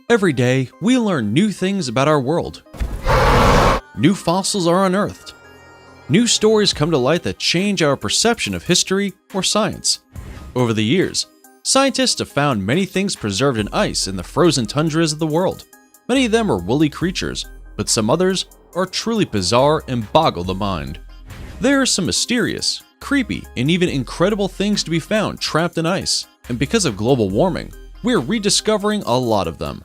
Every day, we learn new things about our world. New fossils are unearthed. New stories come to light that change our perception of history or science. Over the years, scientists have found many things preserved in ice in the frozen tundras of the world. Many of them are woolly creatures, but some others are truly bizarre and boggle the mind. There are some mysterious, creepy, and even incredible things to be found trapped in ice, and because of global warming, we're rediscovering a lot of them.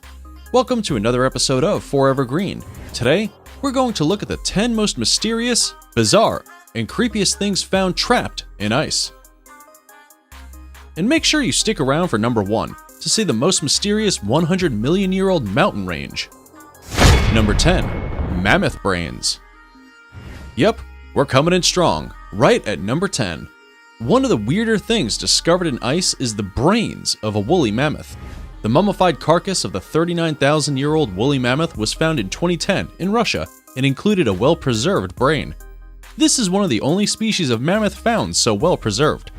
Welcome to another episode of Forever Green. Today, we're going to look at the 10 most mysterious, bizarre, and creepiest things found trapped in ice. And make sure you stick around for number 1 to see the most mysterious 100 million year old mountain range. Number 10. Mammoth brains. Yep, we're coming in strong, right at number 10. One of the weirder things discovered in ice is the brains of a woolly mammoth. The mummified carcass of the 39,000-year-old woolly mammoth was found in 2010 in Russia and included a well-preserved brain. This is one of the only species of mammoth found so well preserved.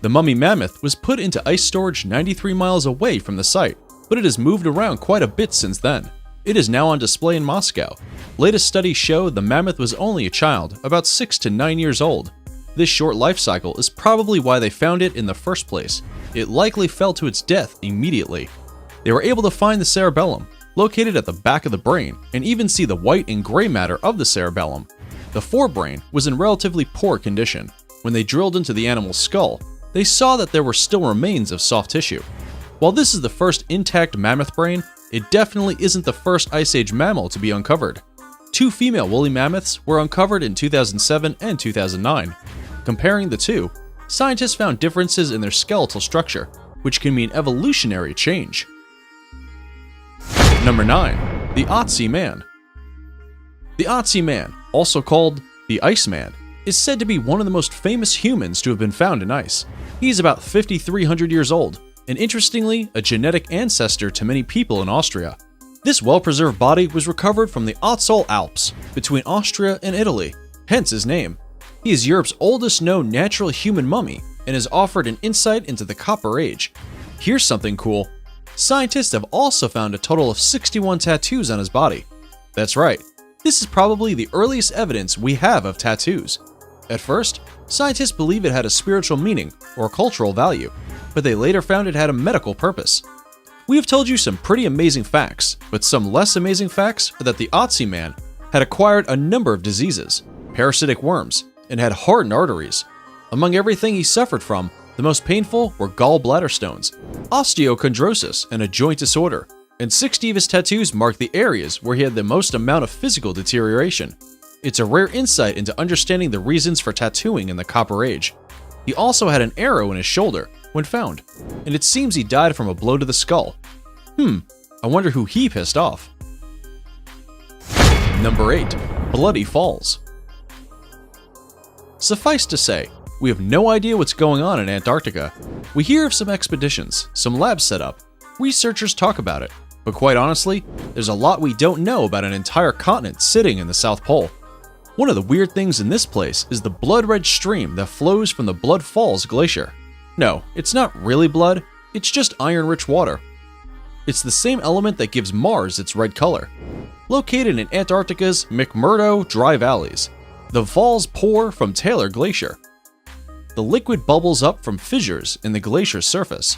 The mummy mammoth was put into ice storage 93 miles away from the site, but it has moved around quite a bit since then. It is now on display in Moscow. Latest studies show the mammoth was only a child, about 6 to 9 years old. This short life cycle is probably why they found it in the first place. It likely fell to its death immediately. They were able to find the cerebellum, located at the back of the brain, and even see the white and gray matter of the cerebellum. The forebrain was in relatively poor condition. When they drilled into the animal's skull, they saw that there were still remains of soft tissue. While this is the first intact mammoth brain, it definitely isn't the first Ice Age mammal to be uncovered. 2 female woolly mammoths were uncovered in 2007 and 2009. Comparing the two, scientists found differences in their skeletal structure, which can mean evolutionary change. Number 9. The Otzi Man. The Otzi Man, also called the Iceman, is said to be one of the most famous humans to have been found in ice. He's about 5,300 years old, and interestingly, a genetic ancestor to many people in Austria. This well-preserved body was recovered from the Ötztal Alps, between Austria and Italy, hence his name. He is Europe's oldest known natural human mummy, and has offered an insight into the Copper Age. Here's something cool. Scientists have also found a total of 61 tattoos on his body. That's right, this is probably the earliest evidence we have of tattoos. At first, scientists believed it had a spiritual meaning or cultural value, but they later found it had a medical purpose. We have told you some pretty amazing facts, but some less amazing facts are that the Otzi Man had acquired a number of diseases, parasitic worms, and had hardened arteries. Among everything he suffered from, the most painful were gallbladder stones, osteochondrosis, and a joint disorder, and 60 of his tattoos marked the areas where he had the most amount of physical deterioration. It's a rare insight into understanding the reasons for tattooing in the Copper Age. He also had an arrow in his shoulder when found, and it seems he died from a blow to the skull. I wonder who he pissed off. Number 8. Bloody Falls. Suffice to say, we have no idea what's going on in Antarctica. We hear of some expeditions, some labs set up, researchers talk about it, but quite honestly, there's a lot we don't know about an entire continent sitting in the South Pole. One of the weird things in this place is the blood-red stream that flows from the Blood Falls Glacier. No, it's not really blood, it's just iron-rich water. It's the same element that gives Mars its red color. Located in Antarctica's McMurdo Dry Valleys, the falls pour from Taylor Glacier. The liquid bubbles up from fissures in the glacier's surface.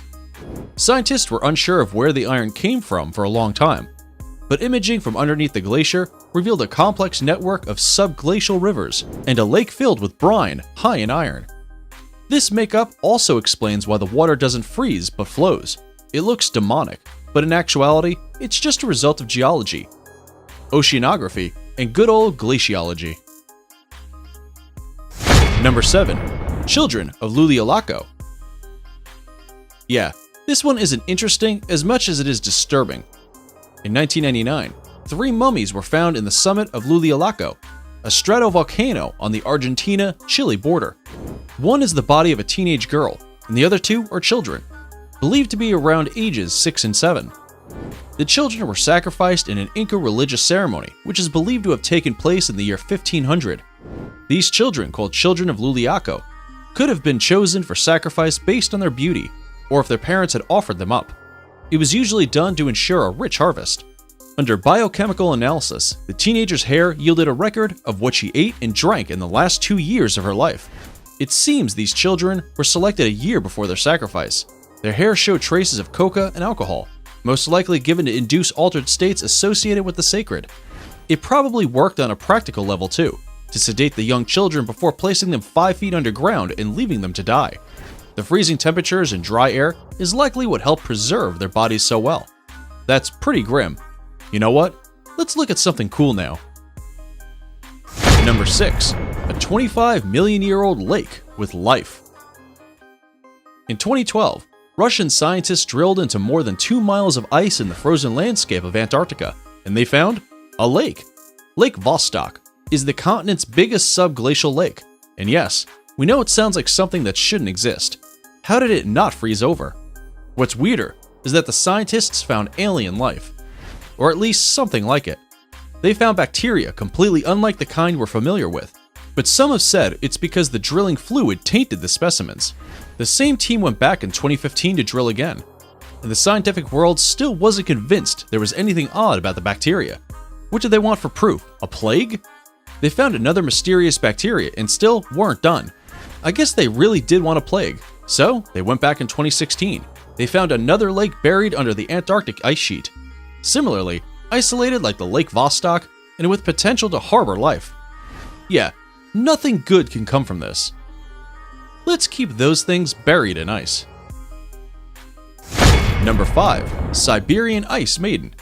Scientists were unsure of where the iron came from for a long time, but imaging from underneath the glacier revealed a complex network of subglacial rivers and a lake filled with brine high in iron. This makeup also explains why the water doesn't freeze but flows. It looks demonic, but in actuality, it's just a result of geology, oceanography, and good old glaciology. Number 7. Children of Lulialaco. Yeah, this one isn't interesting as much as it is disturbing. In 1999, 3 mummies were found in the summit of Lulialaco, a stratovolcano on the Argentina-Chile border. One is the body of a teenage girl, and the other 2 are children, believed to be around ages 6 and 7. The children were sacrificed in an Inca religious ceremony, which is believed to have taken place in the year 1500. These children, called Children of Luliaco, could have been chosen for sacrifice based on their beauty, or if their parents had offered them up. It was usually done to ensure a rich harvest. Under biochemical analysis, the teenager's hair yielded a record of what she ate and drank in the last 2 years of her life. It seems these children were selected a year before their sacrifice. Their hair showed traces of coca and alcohol, most likely given to induce altered states associated with the sacred. It probably worked on a practical level too, to sedate the young children before placing them 5 feet underground and leaving them to die. The freezing temperatures and dry air is likely what helped preserve their bodies so well. That's pretty grim. You know what? Let's look at something cool now. Number 6. A 25 million year old lake with life. In 2012, Russian scientists drilled into more than 2 miles of ice in the frozen landscape of Antarctica, and they found a lake. Lake Vostok is the continent's biggest subglacial lake. And yes, we know it sounds like something that shouldn't exist. How did it not freeze over? What's weirder is that the scientists found alien life. Or at least something like it. They found bacteria completely unlike the kind we're familiar with. But some have said it's because the drilling fluid tainted the specimens. The same team went back in 2015 to drill again, and the scientific world still wasn't convinced there was anything odd about the bacteria. What did they want for proof? A plague? They found another mysterious bacteria and still weren't done. I guess they really did want a plague, so they went back in 2016. They found another lake buried under the Antarctic ice sheet. Similarly, isolated like the Lake Vostok and with potential to harbor life. Yeah, nothing good can come from this. Let's keep those things buried in ice. Number 5. Siberian Ice Maiden.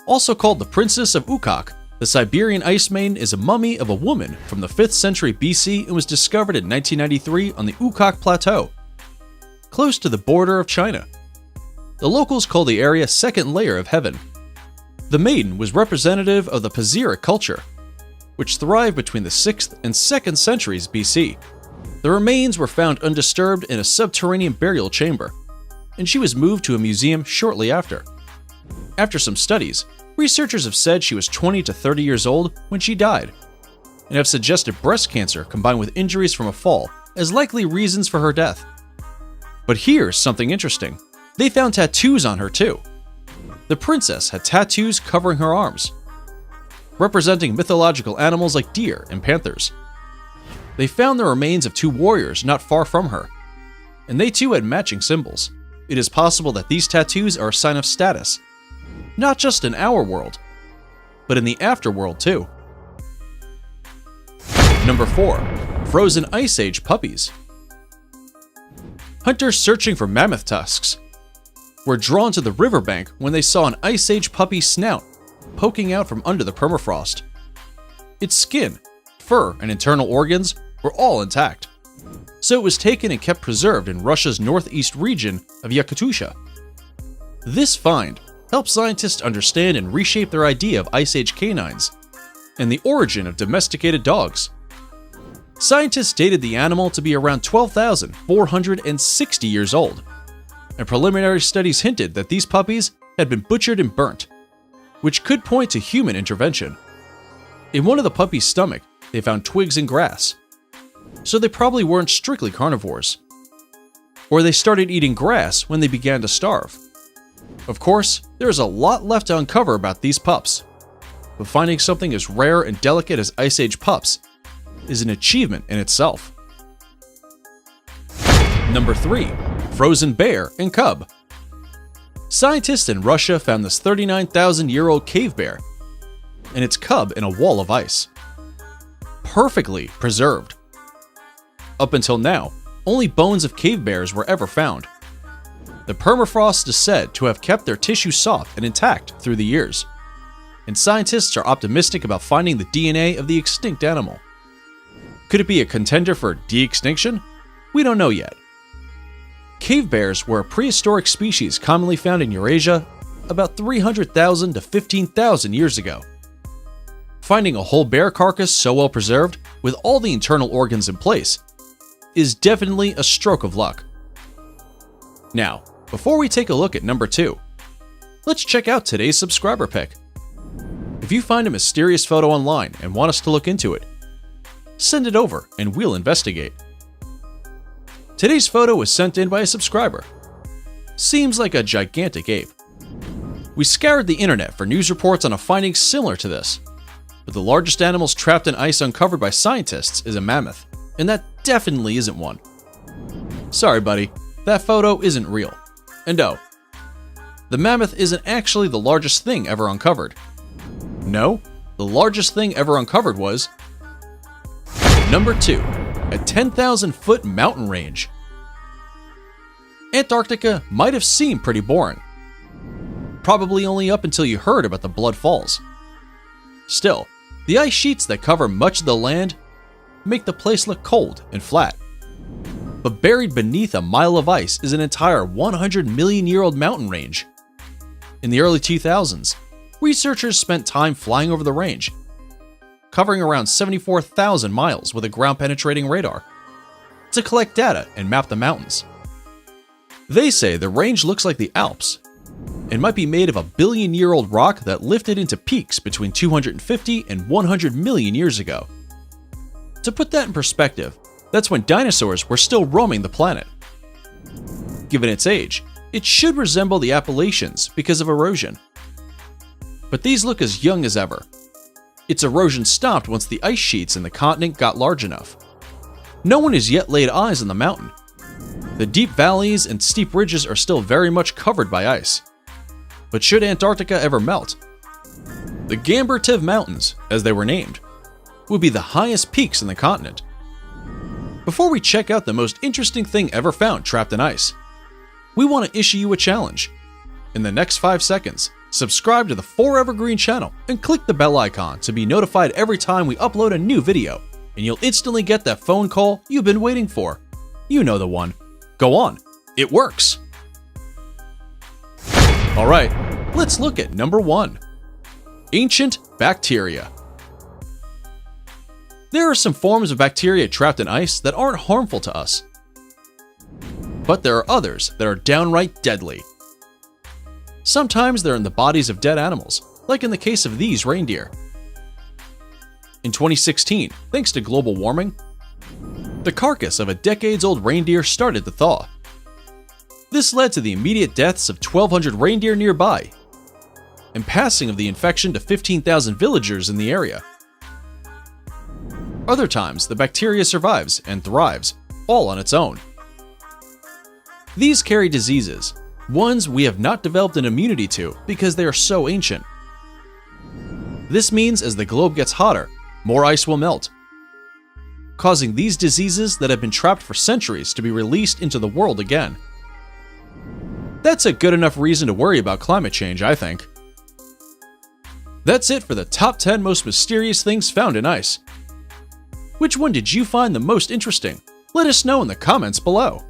Also called the Princess of Ukok, the Siberian Ice Maiden is a mummy of a woman from the 5th century BC and was discovered in 1993 on the Ukok Plateau, close to the border of China. The locals call the area Second Layer of Heaven. The maiden was representative of the Pazira culture, which thrived between the 6th and 2nd centuries BC. The remains were found undisturbed in a subterranean burial chamber, and she was moved to a museum shortly after. After some studies, researchers have said she was 20 to 30 years old when she died, and have suggested breast cancer combined with injuries from a fall as likely reasons for her death. But here's something interesting. They found tattoos on her too. The princess had tattoos covering her arms, representing mythological animals like deer and panthers. They found the remains of 2 warriors not far from her, and they too had matching symbols. It is possible that these tattoos are a sign of status, not just in our world, but in the afterworld too. Number 4. Frozen Ice Age Puppies. Hunters searching for mammoth tusks were drawn to the riverbank when they saw an Ice Age puppy snout poking out from under the permafrost. Its skin, fur, and internal organs were all intact, so it was taken and kept preserved in Russia's northeast region of Yakutia. This find helped scientists understand and reshape their idea of Ice Age canines and the origin of domesticated dogs. Scientists dated the animal to be around 12,460 years old, and preliminary studies hinted that these puppies had been butchered and burnt, which could point to human intervention. In one of the puppy's stomach, they found twigs and grass, so they probably weren't strictly carnivores. Or they started eating grass when they began to starve. Of course, there is a lot left to uncover about these pups, but finding something as rare and delicate as Ice Age pups is an achievement in itself. Number 3. Frozen bear and cub. Scientists in Russia found this 39,000-year-old cave bear and its cub in a wall of ice, perfectly preserved. Up until now, only bones of cave bears were ever found. The permafrost is said to have kept their tissue soft and intact through the years, and scientists are optimistic about finding the DNA of the extinct animal. Could it be a contender for de-extinction? We don't know yet. Cave bears were a prehistoric species commonly found in Eurasia about 300,000 to 15,000 years ago. Finding a whole bear carcass so well preserved, with all the internal organs in place, is definitely a stroke of luck. Now, before we take a look at number 2, let's check out today's subscriber pick. If you find a mysterious photo online and want us to look into it, send it over and we'll investigate. Today's photo was sent in by a subscriber. seems like a gigantic ape. We scoured the internet for news reports on a finding similar to this, but the largest animals trapped in ice uncovered by scientists is a mammoth, and that definitely isn't one. Sorry buddy, that photo isn't real. And no, the mammoth isn't actually the largest thing ever uncovered. No, the largest thing ever uncovered was number 2, a 10,000-foot mountain range. Antarctica might have seemed pretty boring. Probably only up until you heard about the Blood Falls. Still, the ice sheets that cover much of the land make the place look cold and flat. But buried beneath a mile of ice is an entire 100-million-year-old mountain range. In the early 2000s, researchers spent time flying over the range, covering around 74,000 miles with a ground-penetrating radar, to collect data and map the mountains. They say the range looks like the Alps, and might be made of a billion-year-old rock that lifted into peaks between 250 and 100 million years ago. To put that in perspective, that's when dinosaurs were still roaming the planet. Given its age, it should resemble the Appalachians because of erosion. But these look as young as ever. Its erosion stopped once the ice sheets in the continent got large enough. No one has yet laid eyes on the mountain. The deep valleys and steep ridges are still very much covered by ice. But should Antarctica ever melt, the descriptive Mountains, as they were named, would be the highest peaks in the continent. Before we check out the most interesting thing ever found trapped in ice, we want to issue you a challenge. In the next 5 seconds, subscribe to the 4Evergreen channel and click the bell icon to be notified every time we upload a new video, and you'll instantly get that phone call you've been waiting for. You know the one. Go on, it works! Alright, let's look at number 1. Ancient bacteria. There are some forms of bacteria trapped in ice that aren't harmful to us. But there are others that are downright deadly. Sometimes they're in the bodies of dead animals, like in the case of these reindeer. In 2016, thanks to global warming, the carcass of a decades-old reindeer started to thaw. This led to the immediate deaths of 1,200 reindeer nearby, and passing of the infection to 15,000 villagers in the area. Other times, the bacteria survives and thrives, all on its own. These carry diseases, ones we have not developed an immunity to because they are so ancient. This means as the globe gets hotter, more ice will melt, causing these diseases that have been trapped for centuries to be released into the world again. That's a good enough reason to worry about climate change, I think. That's it for the top 10 most mysterious things found in ice. Which one did you find the most interesting? Let us know in the comments below.